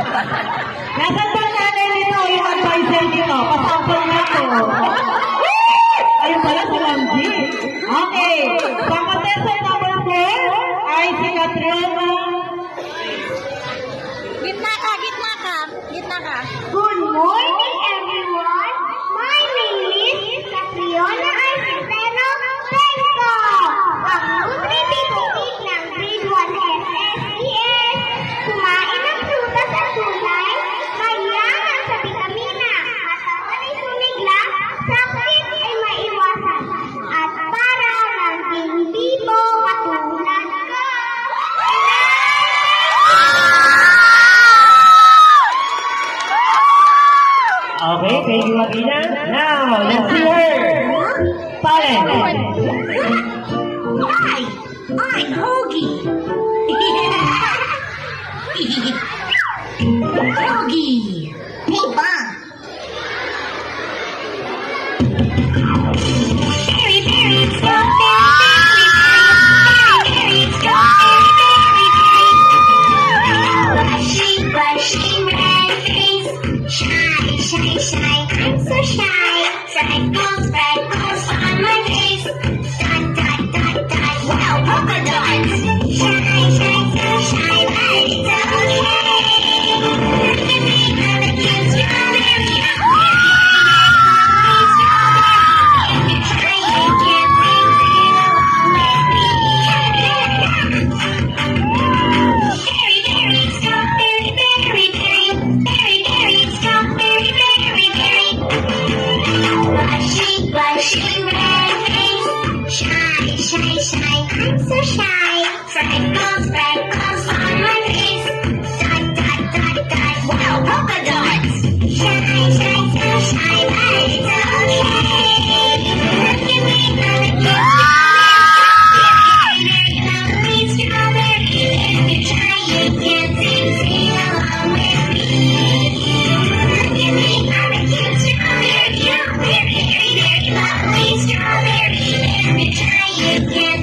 Nasaan ba nanay nito? Yung advisor nito? Pasample na to. Ayun pala si Lamji. Okay. Sa contestant number 4 ay si Catriona. Gitna ka, gitna ka. Gitna ka. Good morning, everyone. My name is Catriona Arcenteno Fresco. Ang nutritivistic ng grade 1 SSES. Kumain ng prutas at gulay, mayaman sa bitamina, katawan ay sumigla, sakit ay maiwasan, at para lang hindi mo katulad ko. Okay, thank you, Marina. Now, let's see her. Talent. Hi, I'm Hoagie. Hoagie. Hey, Mom. Berry, berry, strawberry, berry, berry, strawberry, berry. Brushy, red face. Shy, shy, shy. I'm so shy. Freckles on my face. Dot, dot, dot, dot. Wow, polka dots. Shy, shy, so shy, but it's okay. Look at me, I'm a cute strawberry. If you try, you can bring it along with me. Berry, berry, strawberry, berry, berry. Berry, berry, strawberry, berry, berry. Brushy, red face. Shy, shy, shy. I'm so shy. Freckles on my face. Dot, dot, dot, dot. Wow, polka dots. Shy, shy, so shy, but it's okay. Look at me, I'm a cute strawberry. Strawberry. If you try, you can sing along with me. Look at me, I'm a cute strawberry. Very, very lovely strawberry. If you try, you can